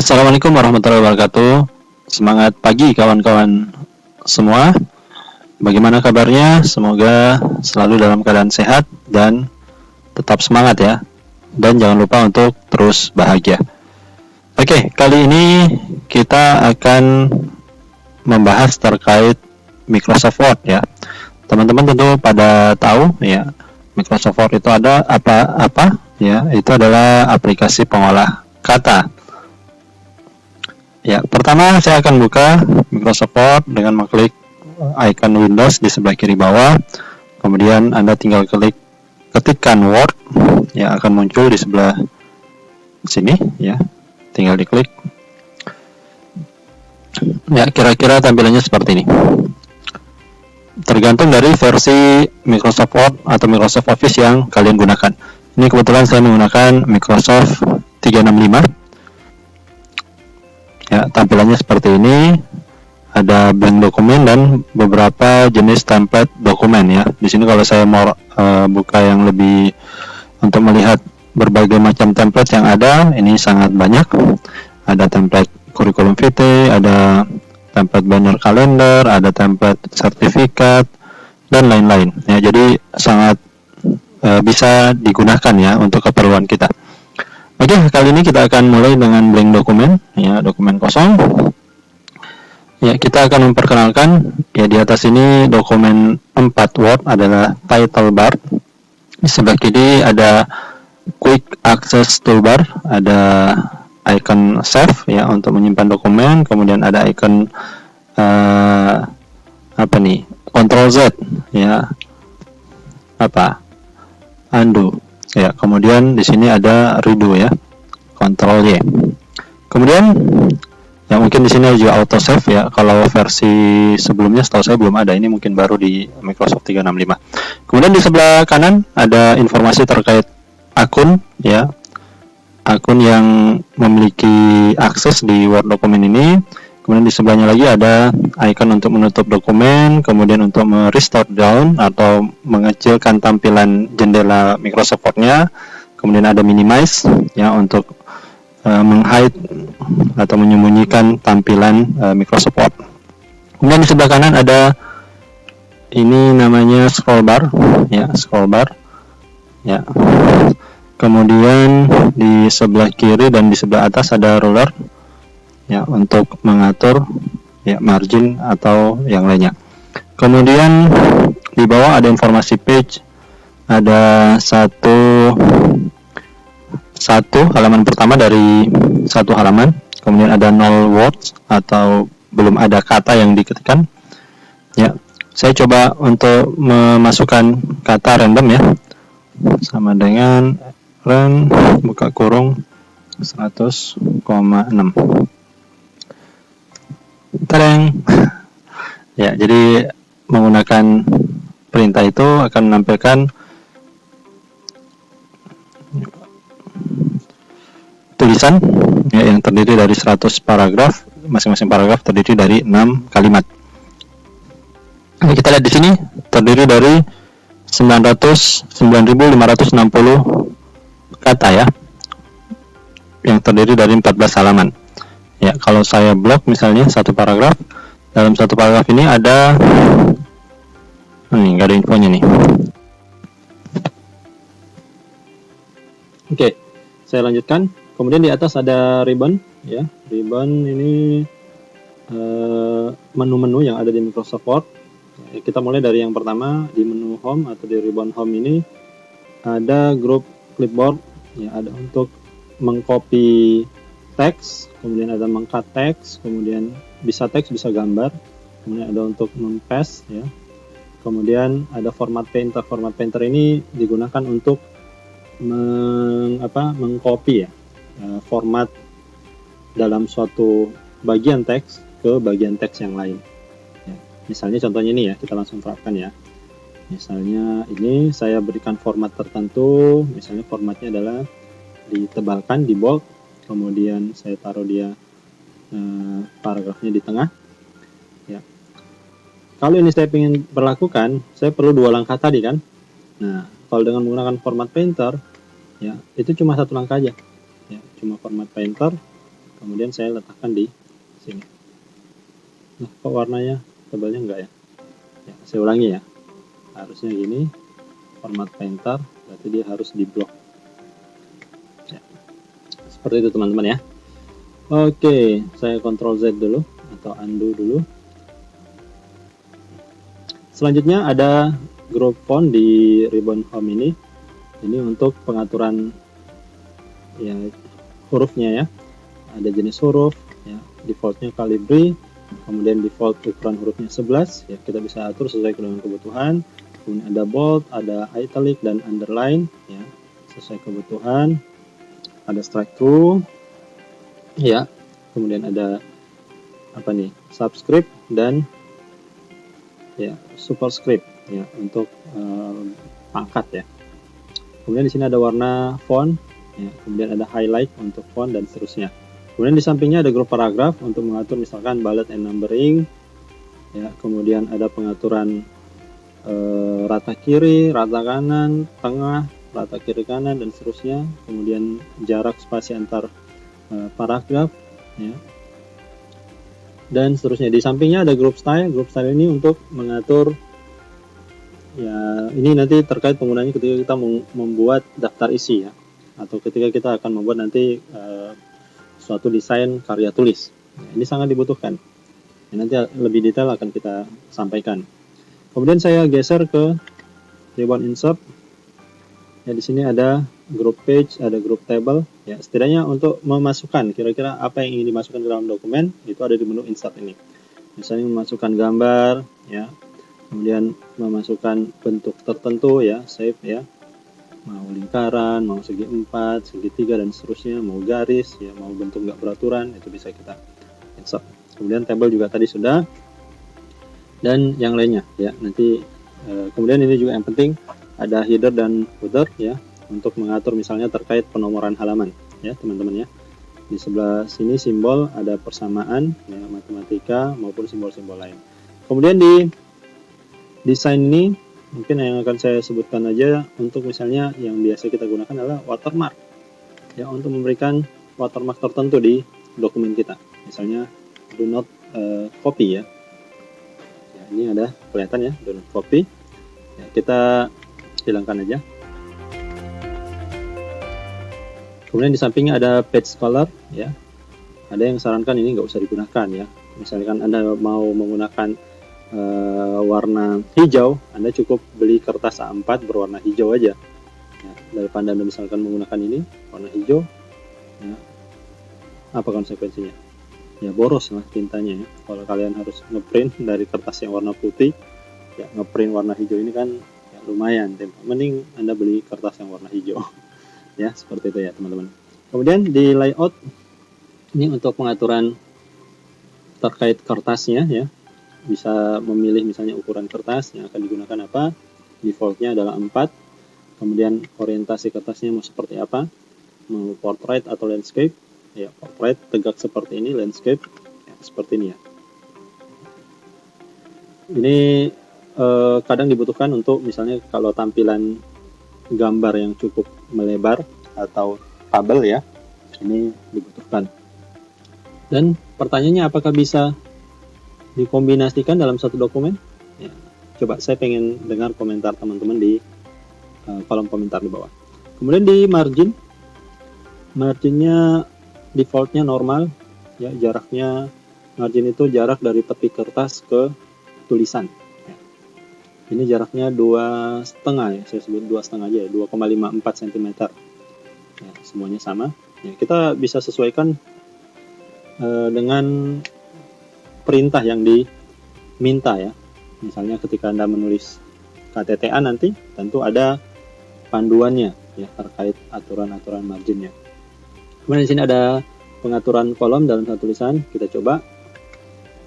Assalamualaikum warahmatullahi wabarakatuh. Semangat pagi kawan-kawan semua. Bagaimana kabarnya? Semoga selalu dalam keadaan sehat dan tetap semangat ya. Dan jangan lupa untuk terus bahagia. Oke, kali ini kita akan membahas terkait Microsoft Word ya. Teman-teman tentu pada tahu ya, Microsoft Word itu ada apa ya, itu adalah aplikasi pengolah kata. Ya, pertama saya akan buka Microsoft Word dengan mengklik icon Windows di sebelah kiri bawah. Kemudian Anda tinggal ketikkan Word, ya akan muncul di sebelah sini ya. Tinggal diklik. Ya, kira-kira tampilannya seperti ini. Tergantung dari versi Microsoft Word atau Microsoft Office yang kalian gunakan. Ini kebetulan saya menggunakan Microsoft 365. Ya, tampilannya seperti ini. Ada blank dokumen dan beberapa jenis template dokumen ya. Di sini kalau saya mau buka yang lebih untuk melihat berbagai macam template yang ada, ini sangat banyak. Ada template curriculum vitae, ada template banner kalender, ada template sertifikat dan lain-lain. Ya, jadi sangat bisa digunakan ya untuk keperluan kita. Oke, kali ini kita akan mulai dengan blank dokumen, ya, dokumen kosong. Ya, kita akan memperkenalkan, ya di atas ini dokumen 4 Word adalah title bar. Di sebelah kiri ada quick access toolbar, ada icon save ya untuk menyimpan dokumen, kemudian ada icon Ctrl Z ya, undo. Ya, kemudian di sini ada redo ya, Ctrl Y. Kemudian ya mungkin di sini juga auto save ya. Kalau versi sebelumnya setahu saya belum ada, ini mungkin baru di Microsoft 365. Kemudian di sebelah kanan ada informasi terkait akun ya. Akun yang memiliki akses di Word dokumen ini. Kemudian di sebelahnya lagi ada icon untuk menutup dokumen, kemudian untuk restore down atau mengecilkan tampilan jendela Microsoft Word-nya. Kemudian ada minimize ya untuk menghide atau menyembunyikan tampilan Microsoft Word. Kemudian di sebelah kanan ada ini namanya scroll bar ya, scroll bar ya. Kemudian di sebelah kiri dan di sebelah atas ada ruler ya untuk mengatur ya margin atau yang lainnya. Kemudian di bawah ada informasi page, ada satu halaman pertama dari satu halaman, kemudian ada null words atau belum ada kata yang diketikkan ya. Saya coba untuk memasukkan kata random ya, sama dengan ren buka kurung 100,6. Tadang. Ya, jadi menggunakan perintah itu akan menampilkan tulisan ya, yang terdiri dari 100 paragraf. Masing-masing paragraf terdiri dari 6 kalimat. Ini kita lihat di sini terdiri dari 9.560 kata ya, yang terdiri dari 14 halaman. Ya, kalau saya blok misalnya satu paragraf, dalam satu paragraf ini ada nggak ada infonya nih. Oke, saya lanjutkan. Kemudian di atas ada ribbon ya. Ribbon ini menu-menu yang ada di Microsoft Word. Kita mulai dari yang pertama di menu home atau di ribbon home ini ada group clipboard ya, ada untuk mengcopy teks, kemudian ada mengcut teks, kemudian bisa teks bisa gambar, kemudian ada untuk men-paste ya. Kemudian ada format painter. Format painter ini digunakan untuk mengcopy ya, format dalam suatu bagian teks ke bagian teks yang lain ya. Misalnya contohnya ini ya, kita langsung terapkan ya. Misalnya ini saya berikan format tertentu, misalnya formatnya adalah ditebalkan, di bold, kemudian saya taruh dia paragrafnya di tengah ya. Kalau ini saya ingin berlakukan, saya perlu 2 langkah tadi kan. Nah, kalau dengan menggunakan format painter ya, itu cuma 1 langkah aja ya, cuma format painter, kemudian saya letakkan di sini. Nah, kok warnanya tebalnya enggak ya? Ya, saya ulangi ya. Harusnya gini, format painter, berarti dia harus di blok. Ya, seperti itu teman-teman ya. Oke, saya Ctrl Z dulu atau undo dulu. Selanjutnya ada group font di ribbon home ini. Ini untuk pengaturan ya hurufnya ya. Ada jenis huruf ya, defaultnya Calibri, kemudian default ukuran hurufnya 11 ya, kita bisa atur sesuai dengan kebutuhan. Kemudian ada bold, ada italic dan underline ya, sesuai kebutuhan. Ada strike through ya, kemudian ada apa nih, subscript dan ya superscript ya untuk pangkat ya. Kemudian di sini ada warna font ya, kemudian ada highlight untuk font dan seterusnya. Kemudian di sampingnya ada grup paragraf untuk mengatur misalkan bullet and numbering ya, kemudian ada pengaturan rata kiri, rata kanan, tengah, rata kiri kanan dan seterusnya. Kemudian jarak spasi antar paragraf ya, dan seterusnya. Di sampingnya ada group style. Group style ini untuk mengatur ya, ini nanti terkait penggunanya ketika kita membuat daftar isi ya, atau ketika kita akan membuat nanti suatu desain karya tulis. Nah, ini sangat dibutuhkan. Ya, nanti lebih detail akan kita sampaikan. Kemudian saya geser ke ribbon insert. Ya, di sini ada group page, ada group table. Ya, setidaknya untuk memasukkan kira-kira apa yang ingin dimasukkan ke dalam dokumen itu ada di menu insert ini. Misalnya memasukkan gambar, ya, kemudian memasukkan bentuk tertentu, ya, shape, ya, mau lingkaran, mau segi 4, segitiga dan seterusnya, mau garis, ya, mau bentuk nggak beraturan, itu bisa kita insert. Kemudian table juga tadi sudah, dan yang lainnya, ya, nanti kemudian ini juga yang penting ada header dan footer ya, untuk mengatur misalnya terkait penomoran halaman ya teman-teman ya. Di sebelah sini simbol ada persamaan ya, matematika maupun simbol-simbol lain. Kemudian di desain ini mungkin yang akan saya sebutkan aja, untuk misalnya yang biasa kita gunakan adalah watermark ya, untuk memberikan watermark tertentu di dokumen kita. Misalnya do not copy ya. Ya, ini ada kelihatan ya, do not copy. Ya, kita hilangkan aja. Kemudian di sampingnya ada page color ya. Ada yang sarankan ini nggak usah digunakan ya. Misalkan Anda mau menggunakan warna hijau, Anda cukup beli kertas A4 berwarna hijau aja. Ya, daripada Anda misalkan menggunakan ini warna hijau, ya, apa konsekuensinya? Ya boros lah tintanya ya. Kalau kalian harus ngeprint dari kertas yang warna putih, ya ngeprint warna hijau ini kan ya, lumayan. Mending Anda beli kertas yang warna hijau. Ya, seperti itu ya teman-teman. Kemudian di layout ini untuk pengaturan terkait kertasnya ya, bisa memilih misalnya ukuran kertas yang akan digunakan apa. Defaultnya adalah 4. Kemudian orientasi kertasnya mau seperti apa, mau portrait atau landscape ya. Portrait tegak seperti ini, landscape ya, seperti ini ya. Ini kadang dibutuhkan untuk misalnya kalau tampilan gambar yang cukup melebar atau tabel ya, ini dibutuhkan. Dan pertanyaannya, apakah bisa dikombinasikan dalam satu dokumen? Ya, coba saya pengen dengar komentar teman-teman di kolom komentar di bawah. Kemudian di marginnya defaultnya normal ya, jaraknya margin itu jarak dari tepi kertas ke tulisan. Ini jaraknya 2,5 ya, saya sebut 2,5 aja ya, 2,54 cm ya, semuanya sama ya. Kita bisa sesuaikan dengan perintah yang diminta ya. Misalnya ketika Anda menulis KTTA nanti tentu ada panduannya ya terkait aturan-aturan marginnya. Kemudian di sini ada pengaturan kolom dalam satu tulisan. Kita coba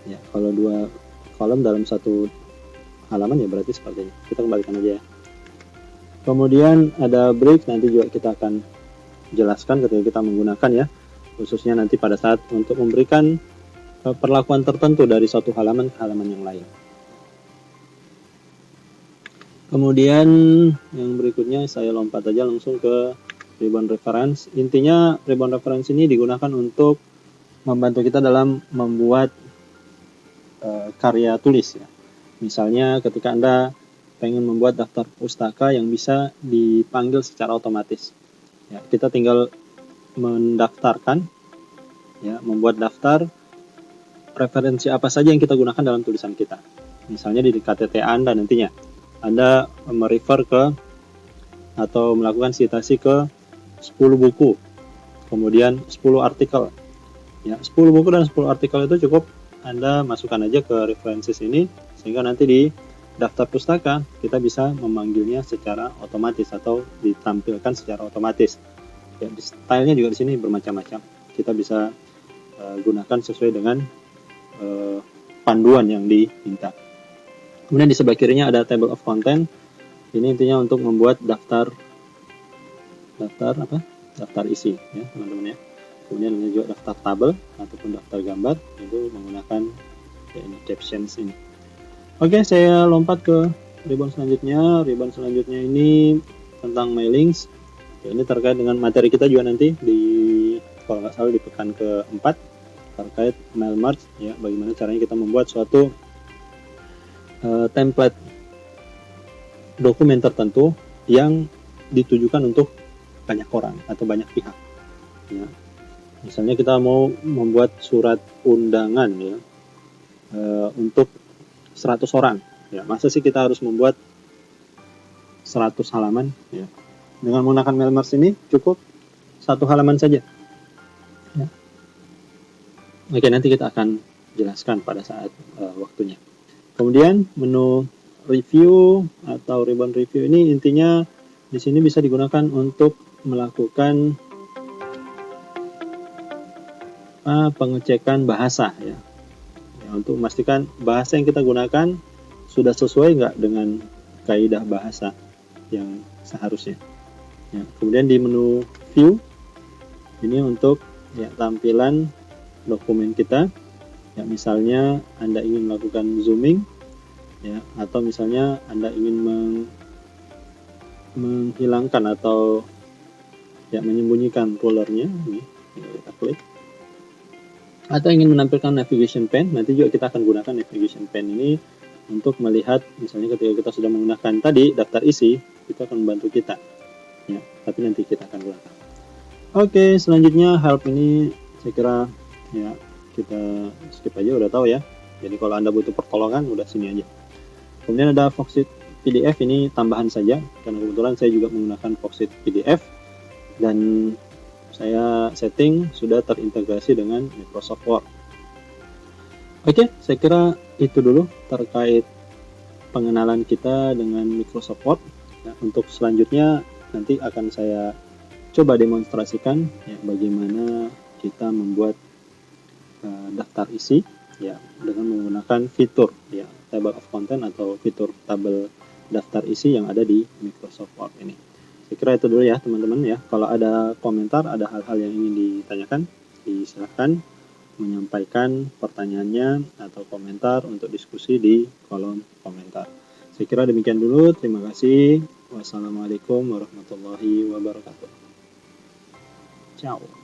ya, kalau 2 kolom dalam satu halaman ya berarti seperti ini. Kita kembalikan aja ya. Kemudian ada break, nanti juga kita akan jelaskan ketika kita menggunakan ya, khususnya nanti pada saat untuk memberikan perlakuan tertentu dari suatu halaman ke halaman yang lain. Kemudian yang berikutnya saya lompat aja langsung ke ribbon reference. Intinya ribbon reference ini digunakan untuk membantu kita dalam membuat karya tulis ya. Misalnya ketika Anda pengen membuat daftar pustaka yang bisa dipanggil secara otomatis. Ya, kita tinggal mendaftarkan, ya, membuat daftar referensi apa saja yang kita gunakan dalam tulisan kita. Misalnya di KTT Anda nantinya, Anda merefer ke atau melakukan citasi ke 10 buku, kemudian 10 artikel. Ya, 10 buku dan 10 artikel itu cukup Anda masukkan aja ke referensi ini, sehingga nanti di daftar pustaka kita bisa memanggilnya secara otomatis atau ditampilkan secara otomatis. Ya, stylenya juga di sini bermacam-macam. Kita bisa gunakan sesuai dengan panduan yang diminta. Kemudian di sebelah kirinya ada table of content. Ini intinya untuk membuat daftar isi ya teman-teman ya. Kemudian ada juga daftar tabel ataupun daftar gambar, itu menggunakan ya, ini captions ini. Oke, saya lompat ke ribbon selanjutnya. Ribbon selanjutnya ini tentang mailings. Ya, ini terkait dengan materi kita juga nanti di, kalau nggak salah, di pekan keempat, terkait mail merge ya, bagaimana caranya kita membuat suatu template dokumen tertentu yang ditujukan untuk banyak orang atau banyak pihak ya. Misalnya kita mau membuat surat undangan ya untuk 100 orang ya, masa sih kita harus membuat 100 halaman ya. Dengan menggunakan mail merge ini cukup 1 halaman saja ya. Oke, nanti kita akan jelaskan pada saat waktunya. Kemudian menu review atau ribbon review ini intinya di sini bisa digunakan untuk melakukan pengecekan bahasa ya. Untuk memastikan bahasa yang kita gunakan sudah sesuai nggak dengan kaidah bahasa yang seharusnya. Ya, kemudian di menu view ini untuk ya, tampilan dokumen kita. Ya, misalnya Anda ingin melakukan zooming ya, atau misalnya Anda ingin menghilangkan atau ya menyembunyikan rulernya ini, kita klik, atau ingin menampilkan navigation pen, nanti juga kita akan gunakan navigation pen ini untuk melihat, misalnya ketika kita sudah menggunakan tadi daftar isi, itu akan membantu kita ya, tapi nanti kita akan gunakan. Oke, selanjutnya help ini saya kira ya kita skip aja, udah tahu ya. Jadi kalau Anda butuh pertolongan udah sini aja. Kemudian ada Foxit PDF, ini tambahan saja karena kebetulan saya juga menggunakan Foxit PDF dan saya setting sudah terintegrasi dengan Microsoft Word. Oke, saya kira itu dulu terkait pengenalan kita dengan Microsoft Word. Nah, untuk selanjutnya nanti akan saya coba demonstrasikan ya, bagaimana kita membuat daftar isi ya dengan menggunakan fitur ya table of content atau fitur tabel daftar isi yang ada di Microsoft Word ini. Saya kira itu dulu ya teman-teman ya. Kalau ada komentar, ada hal-hal yang ingin ditanyakan, silakan menyampaikan pertanyaannya atau komentar untuk diskusi di kolom komentar. Saya kira demikian dulu. Terima kasih. Wassalamualaikum warahmatullahi wabarakatuh. Ciao.